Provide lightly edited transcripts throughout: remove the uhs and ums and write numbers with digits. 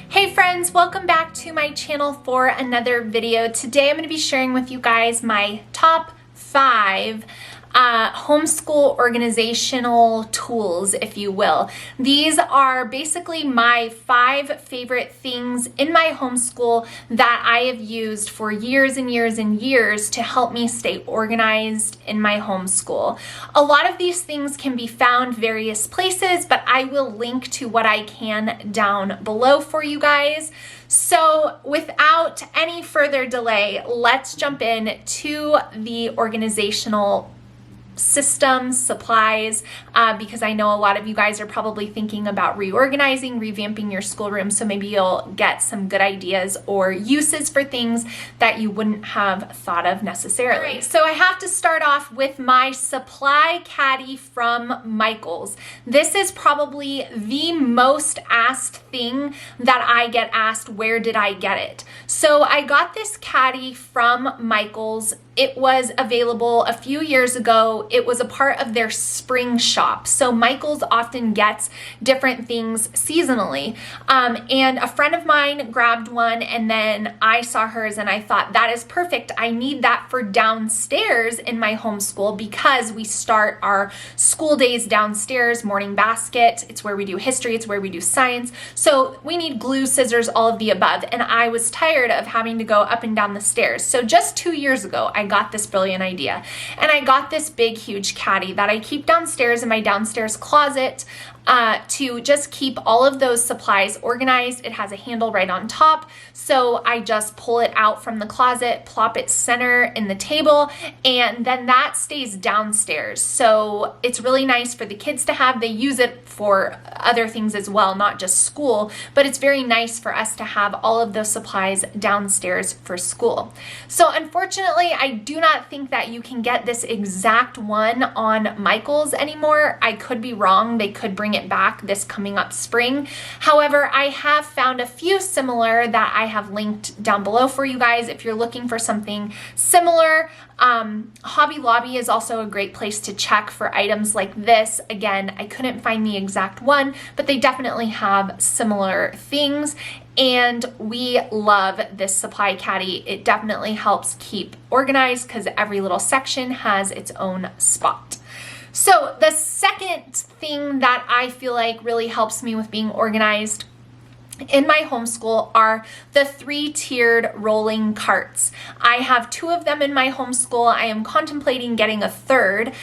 Hey friends, welcome back to my channel for another video. Today I'm going to be sharing with you guys my top 5 homeschool organizational tools, if you will. These are basically my 5 favorite things in my homeschool that I have used for years and years and years to help me stay organized in my homeschool. A lot of these things can be found various places, but I will link to what I can down below for you guys. So without any further delay, let's jump in to the organizational systems, supplies, because I know a lot of you guys are probably thinking about reorganizing, revamping your schoolroom, so maybe you'll get some good ideas or uses for things that you wouldn't have thought of necessarily. Right, so I have to start off with my supply caddy from Michaels. This is probably the most asked thing that I get asked, where did I get it? So I got this caddy from Michaels. It was available a few years ago. It was a part of their spring shop. So Michaels often gets different things seasonally. And a friend of mine grabbed one, and then I saw hers and I thought, that is perfect. I need that for downstairs in my homeschool because we start our school days downstairs, morning basket. It's where we do history. It's where we do science. So we need glue, scissors, all of the above. And I was tired of having to go up and down the stairs. So just 2 years ago, I got this brilliant idea. And I got this big, huge caddy that I keep downstairs in my downstairs closet to just keep all of those supplies organized. It has a handle right on top. So I just pull it out from the closet, plop it center in the table, and then that stays downstairs. So it's really nice for the kids to have. They use it for other things as well, not just school, but it's very nice for us to have all of those supplies downstairs for school. So unfortunately, I do not think that you can get this exact one on Michaels anymore. I could be wrong. They could bring it back this coming up spring. However, I have found a few similar that I have linked down below for you guys if you're looking for something similar. Hobby Lobby is also a great place to check for items like this. Again, I couldn't find the exact one, but they definitely have similar things. And we love this supply caddy. It definitely helps keep organized because every little section has its own spot. So the second thing that I feel like really helps me with being organized in my homeschool are the 3-tiered rolling carts. I have 2 of them in my homeschool. I am contemplating getting a 3rd.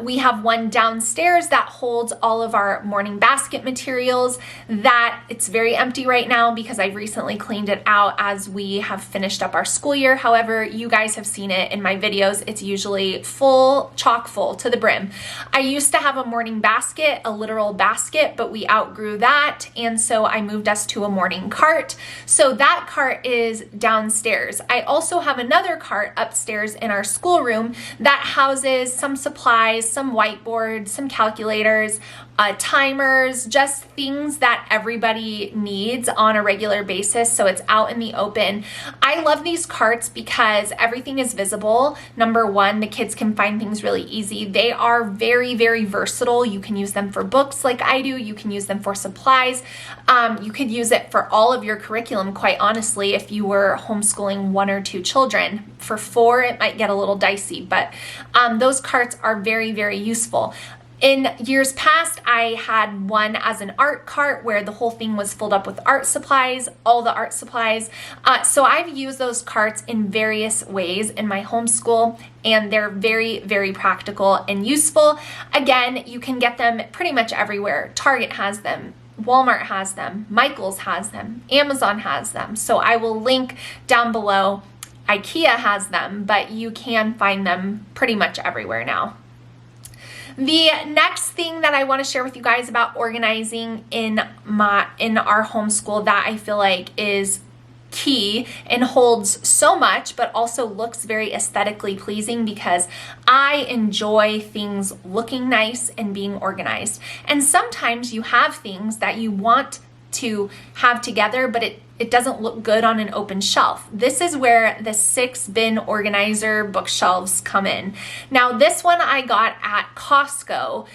We have one downstairs that holds all of our morning basket materials. That it's very empty right now because I've recently cleaned it out as we have finished up our school year. However, you guys have seen it in my videos. It's usually full, chock full to the brim. I used to have a morning basket, a literal basket, but we outgrew that. And so I moved us to a morning cart. So that cart is downstairs. I also have another cart upstairs in our schoolroom that houses some supplies, some whiteboards, some calculators, timers, just things that everybody needs on a regular basis. So it's out in the open. I love these carts because everything is visible. Number one, the kids can find things really easy. They are very, very versatile. You can use them for books like I do. You can use them for supplies. You could use it for all of your curriculum, quite honestly, if you were homeschooling 1 or 2 children. For 4, it might get a little dicey, but those carts are very, very useful. In years past, I had one as an art cart where the whole thing was filled up with art supplies, all the art supplies. So I've used those carts in various ways in my homeschool, and they're very, very practical and useful. Again, you can get them pretty much everywhere. Target has them. Walmart has them. Michaels has them. Amazon has them. So I will link down below. IKEA has them, but you can find them pretty much everywhere now. The next thing that I want to share with you guys about organizing in our homeschool that I feel like is key and holds so much, but also looks very aesthetically pleasing because I enjoy things looking nice and being organized. And sometimes you have things that you want to have together, but it doesn't look good on an open shelf. This is where the 6-bin organizer bookshelves come in. Now, this one I got at Costco.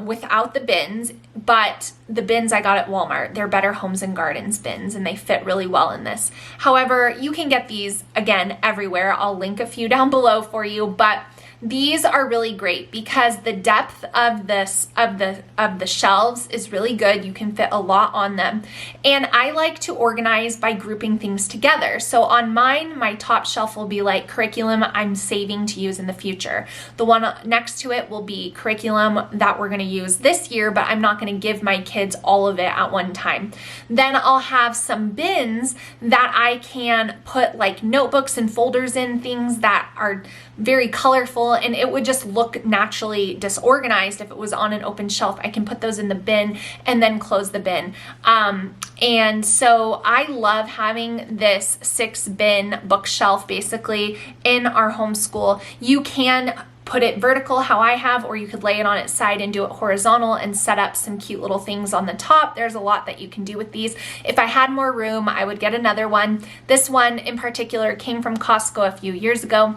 without the bins, but the bins I got at Walmart, they're Better Homes and Gardens bins, and they fit really well in this. However, you can get these, again, everywhere. I'll link a few down below for you, but these are really great because the depth of the shelves is really good. You can fit a lot on them. And I like to organize by grouping things together. So on mine, my top shelf will be like curriculum I'm saving to use in the future. The one next to it will be curriculum that we're going to use this year, but I'm not going to give my kids all of it at one time. Then I'll have some bins that I can put like notebooks and folders in, things that are very colorful, and it would just look naturally disorganized if it was on an open shelf. I can put those in the bin and then close the bin. And so I love having this 6-bin bookshelf basically in our homeschool. You can put it vertical how I have, or you could lay it on its side and do it horizontal and set up some cute little things on the top. There's a lot that you can do with these. If I had more room, I would get another one. This one in particular came from Costco a few years ago,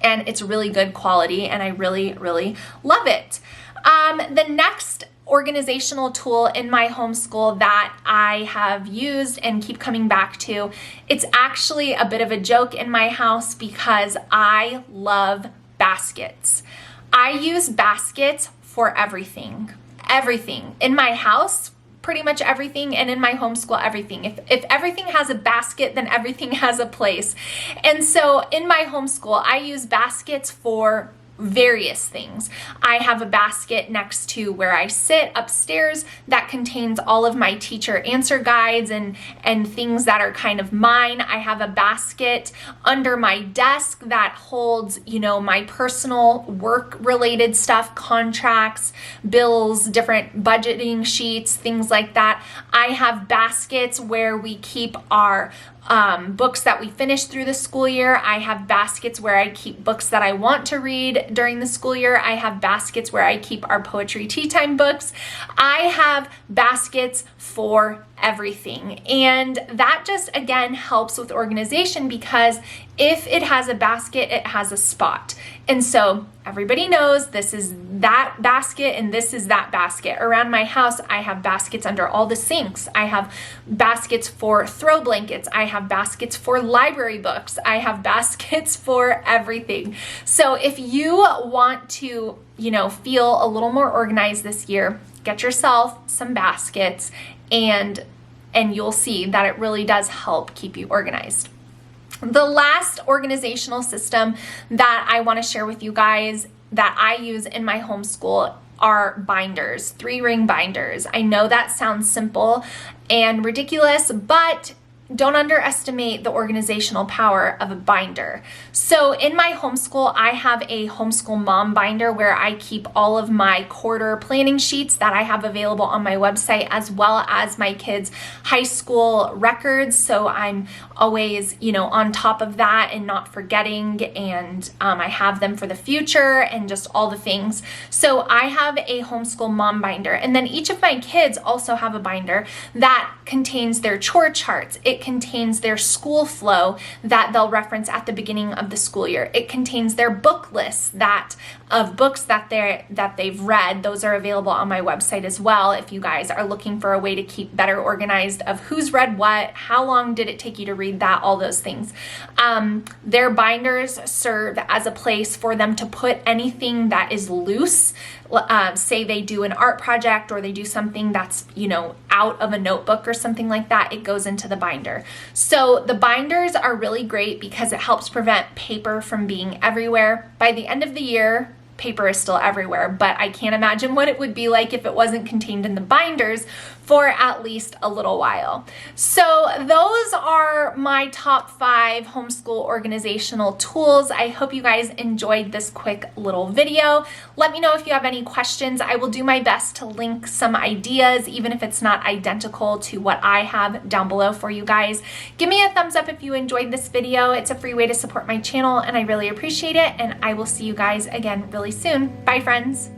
and it's really good quality, and I really, really love it. The next organizational tool in my homeschool that I have used and keep coming back to, it's actually a bit of a joke in my house because I love baskets. I use baskets for everything. Everything. In my house, pretty much everything, and in my homeschool, everything. If everything has a basket, then everything has a place. And so in my homeschool, I use baskets for various things. I have a basket next to where I sit upstairs that contains all of my teacher answer guides and things that are kind of mine. I have a basket under my desk that holds, you know, my personal work related stuff, contracts, bills, different budgeting sheets, things like that. I have baskets where we keep our books that we finished through the school year. I have baskets where I keep books that I want to read during the school year. I have baskets where I keep our poetry tea time books. I have baskets for everything. And that just, again, helps with organization because if it has a basket, it has a spot. And so everybody knows this is that basket and this is that basket. Around my house, I have baskets under all the sinks. I have baskets for throw blankets. I have baskets for library books. I have baskets for everything. So if you want to, you know, feel a little more organized this year, get yourself some baskets and you'll see that it really does help keep you organized. The last organizational system that I want to share with you guys that I use in my homeschool are binders, 3-ring binders. I know that sounds simple and ridiculous, but don't underestimate the organizational power of a binder. So in my homeschool, I have a homeschool mom binder where I keep all of my quarter planning sheets that I have available on my website, as well as my kids' high school records. So I'm always, you know, on top of that and not forgetting, and I have them for the future and just all the things. So I have a homeschool mom binder, and then each of my kids also have a binder that contains their chore charts. It contains their school flow that they'll reference at the beginning of the school year. It contains their book lists of books that they've read. Those are available on my website as well if you guys are looking for a way to keep better organized of who's read what, how long did it take you to read that, all those things. Their binders serve as a place for them to put anything that is loose. Say they do an art project or they do something that's, you know, out of a notebook or something like that, it goes into the binder. So the binders are really great because it helps prevent paper from being everywhere. By the end of the year, paper is still everywhere, but I can't imagine what it would be like if it wasn't contained in the binders for at least a little while. So those are my top 5 homeschool organizational tools. I hope you guys enjoyed this quick little video. Let me know if you have any questions. I will do my best to link some ideas, even if it's not identical to what I have, down below for you guys. Give me a thumbs up if you enjoyed this video. It's a free way to support my channel and I really appreciate it, and I will see you guys again really soon. Bye friends.